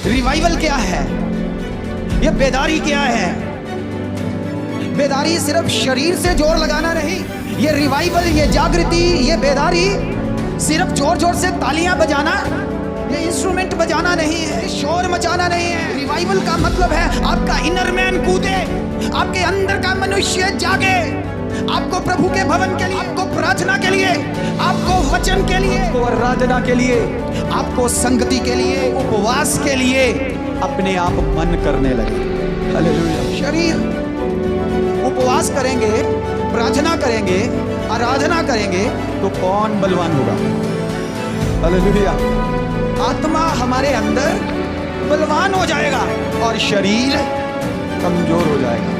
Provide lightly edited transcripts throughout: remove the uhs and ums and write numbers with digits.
Revival क्या है, ये बेदारी क्या है। बेदारी सिर्फ शरीर से जोर लगाना नहीं, ये रिवाइवल, ये जागृति, ये बेदारी सिर्फ जोर जोर से तालियां बजाना, ये इंस्ट्रूमेंट बजाना नहीं है, शोर मचाना नहीं है। रिवाइवल का मतलब है आपका इनर मैन कूदे, आपके अंदर का मनुष्य जागे, आपको प्रभु के भवन के लिए, आपको प्रार्थना के लिए, आपको वचन के लिए, आपको आराधना के लिए, आपको संगति के लिए, उपवास के लिए अपने आप मन करने लगे। हालेलुया। शरीर उपवास करेंगे, प्रार्थना करेंगे, आराधना करेंगे तो कौन बलवान होगा? हालेलुया। आत्मा हमारे अंदर बलवान हो जाएगा और शरीर कमजोर हो जाएगा।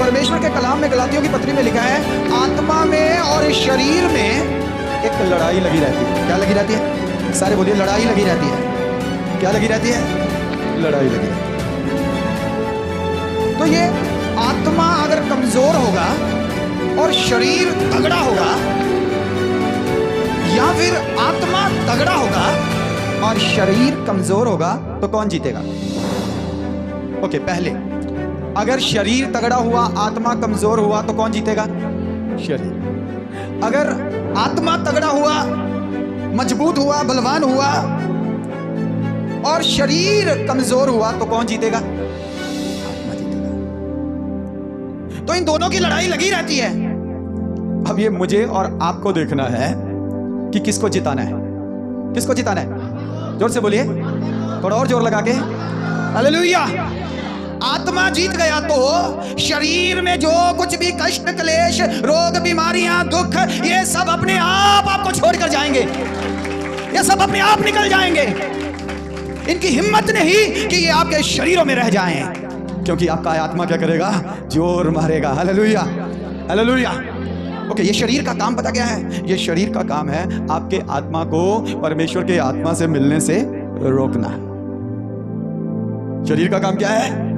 परमेश्वर के कलाम में गलातियों की पत्री में लिखा है, आत्मा में और शरीर में एक लड़ाई लगी रहती है। क्या लगी रहती है? सारे बोलिए, लड़ाई लगी रहती है। क्या लगी रहती है? लड़ाई लगी रहती है। तो ये आत्मा अगर कमजोर होगा और शरीर तगड़ा होगा, या फिर आत्मा तगड़ा होगा और शरीर कमजोर होगा, तो कौन जीतेगा? ओके, पहले अगर शरीर तगड़ा हुआ, आत्मा कमजोर हुआ तो कौन जीतेगा? शरीर। अगर आत्मा तगड़ा हुआ, मजबूत हुआ, बलवान हुआ और शरीर कमजोर हुआ तो कौन जीतेगा? आत्मा जीतेगा। तो इन दोनों की लड़ाई लगी रहती है। अब ये मुझे और आपको देखना है कि किसको जिताना है। किसको जिताना है? जोर से बोलिए, थोड़ा और जोर लगा के। हालेलुया। आत्मा जीत गया तो शरीर में जो कुछ भी कष्ट, क्लेश, रोग, बीमारियां, दुख, ये सब अपने आप आपको छोड़कर जाएंगे। ये सब अपने आप निकल जाएंगे। इनकी हिम्मत नहीं कि ये आपके शरीरों में रह जाएं, क्योंकि आपका आत्मा क्या करेगा? जोर मारेगा। Hallelujah, hallelujah. ओके, ये शरीर का काम पता क्या है? ये शरीर का काम है आपके आत्मा को परमेश्वर के आत्मा से मिलने से रोकना। शरीर का काम क्या है?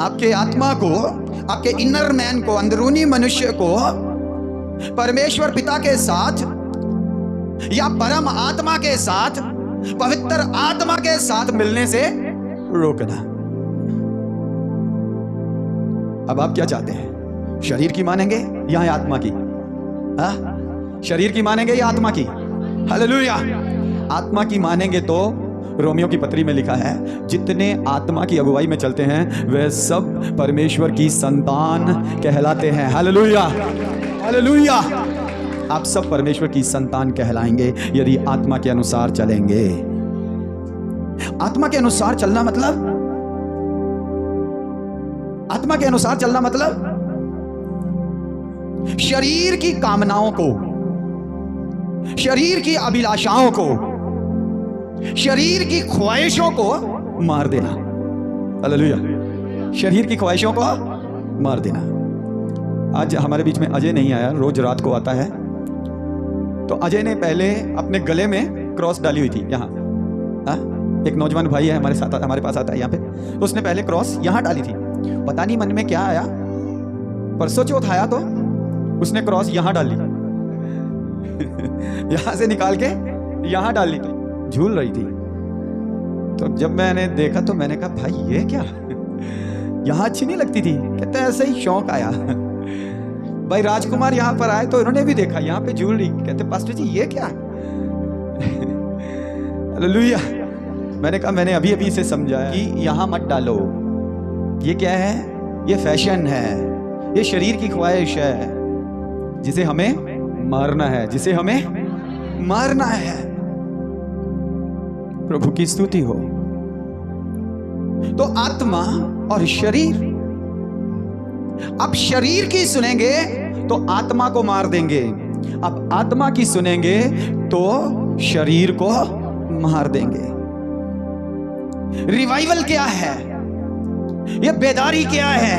आपके आत्मा को, आपके इनर मैन को, अंदरूनी मनुष्य को परमेश्वर पिता के साथ या परम आत्मा के साथ, पवित्र आत्मा के साथ मिलने से रोकना। अब आप क्या चाहते हैं? शरीर की मानेंगे या आत्मा की? शरीर की मानेंगे या आत्मा की? हालेलुया। आत्मा की मानेंगे तो रोमियो की पत्री में लिखा है, जितने आत्मा की अगुवाई में चलते हैं वे सब परमेश्वर की संतान कहलाते हैं। Hallelujah, hallelujah. आप सब परमेश्वर की संतान कहलाएंगे यदि आत्मा के अनुसार चलेंगे। आत्मा के अनुसार चलना मतलब, आत्मा के अनुसार चलना मतलब शरीर की कामनाओं को, शरीर की अभिलाषाओं को, शरीर की ख्वाहिशों को मार देना। हालेलुया। शरीर की ख्वाहिशों को मार देना। आज हमारे बीच में अजय नहीं आया, रोज रात को आता है। तो अजय ने पहले अपने गले में क्रॉस डाली हुई थी यहाँ। एक नौजवान भाई है हमारे साथ, हमारे पास आता है यहाँ पे। तो उसने पहले क्रॉस यहाँ डाली थी। पता नहीं मन में क्या आया, परसों चौथ आया तो उसने क्रॉस यहाँ डाल ली। यहाँ से निकाल के यहाँ डाल ली थी, झूल रही थी। तो जब मैंने देखा तो मैंने कहा, भाई ये क्या, यहाँ अच्छी नहीं लगती थी? कहते ऐसे ही शौक आया। भाई राजकुमार यहाँ पर आए तो उन्होंने भी देखा यहाँ पे झूल रही। कहते पास्टर जी ये क्या? हालेलुया। मैंने कहा, मैंने अभी अभी इसे समझाया कि यहाँ मत डालो। ये क्या है? ये फैशन है, ये शरीर की ख्वाहिश है जिसे हमें मारना है, जिसे हमें मारना है। प्रभु की स्तुति हो। तो आत्मा और शरीर, अब शरीर की सुनेंगे तो आत्मा को मार देंगे, अब आत्मा की सुनेंगे तो शरीर को मार देंगे। रिवाइवल क्या है? ये बेदारी क्या है?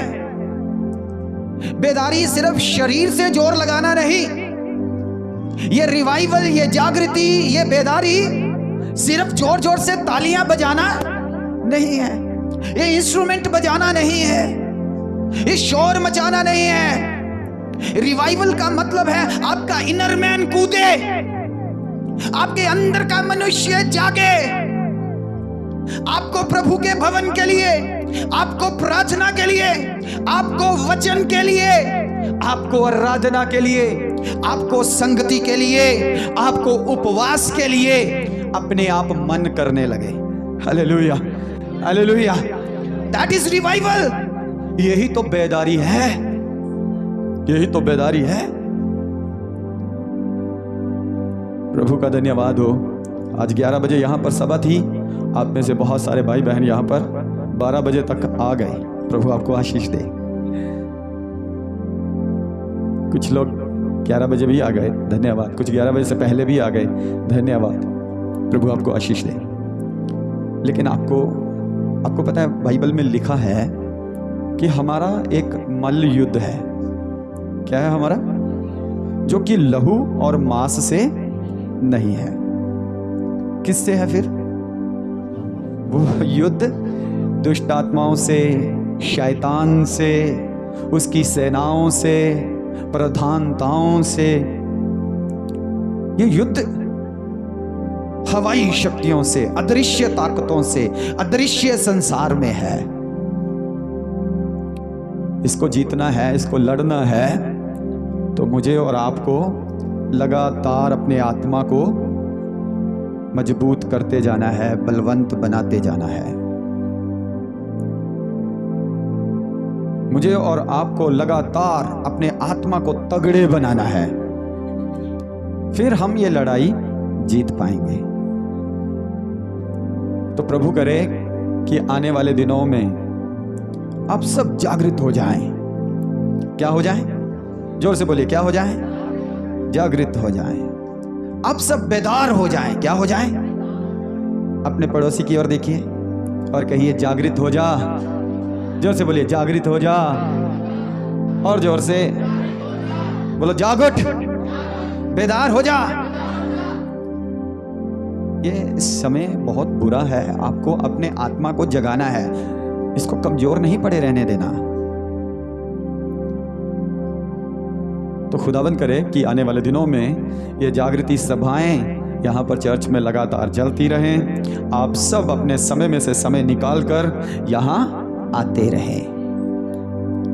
बेदारी सिर्फ शरीर से जोर लगाना नहीं, ये रिवाइवल, ये जागृति, ये बेदारी सिर्फ जोर जोर से तालियां बजाना नहीं है, ये इंस्ट्रूमेंट बजाना नहीं है, ये शोर मचाना नहीं है। रिवाइवल का मतलब है आपका इनर मैन कूदे, आपके अंदर का मनुष्य जागे, आपको प्रभु के भवन के लिए, आपको प्रार्थना के लिए, आपको वचन के लिए, आपको आराधना के लिए, आपको संगति के लिए, आपको उपवास के लिए अपने आप मन करने लगे। Hallelujah, hallelujah. That is revival. यही तो बेदारी है, यही तो बेदारी है। प्रभु का धन्यवाद हो। आज 11 बजे यहाँ पर सभा थी। आप में से बहुत सारे भाई बहन यहाँ पर 12 बजे तक आ गए। प्रभु आपको आशीष दे। कुछ लोग 11 बजे भी आ गए, धन्यवाद। कुछ 11 बजे से पहले भी आ गए, धन्यवाद। प्रभु आपको आशीष दे। लेकिन आपको पता है, बाइबल में लिखा है कि हमारा एक मल्ल युद्ध है। क्या है हमारा? जो कि लहू और मांस से नहीं है। किससे है फिर? वो युद्ध दुष्ट आत्माओं से, शैतान से, उसकी सेनाओं से, प्रधानताओं से। ये युद्ध हवाई शक्तियों से, अदृश्य ताकतों से, अदृश्य संसार में है। इसको जीतना है, इसको लड़ना है, तो मुझे और आपको लगातार अपने आत्मा को मजबूत करते जाना है, बलवंत बनाते जाना है। मुझे और आपको लगातार अपने आत्मा को तगड़े बनाना है, फिर हम ये लड़ाई जीत पाएंगे। तो प्रभु करे कि आने वाले दिनों में आप सब जागृत हो जाएं। क्या हो जाएं? जोर से बोलिए, क्या हो जाएं? जागृत हो जाएं। आप सब बेदार हो जाएं। क्या हो जाएं? अपने पड़ोसी की ओर देखिए और कहिए, जागृत हो जा। जोर से बोलिए, जागृत हो जा। और जोर से बोलो, जाग उठ, बेदार हो जा। ये समय बहुत बुरा है। आपको अपने आत्मा को जगाना है, इसको कमजोर नहीं पड़े रहने देना। तो खुदाबंद करे कि आने वाले दिनों में ये जागृति सभाएं यहाँ पर चर्च में लगातार चलती रहें। आप सब अपने समय में से समय निकाल कर यहाँ आते रहें।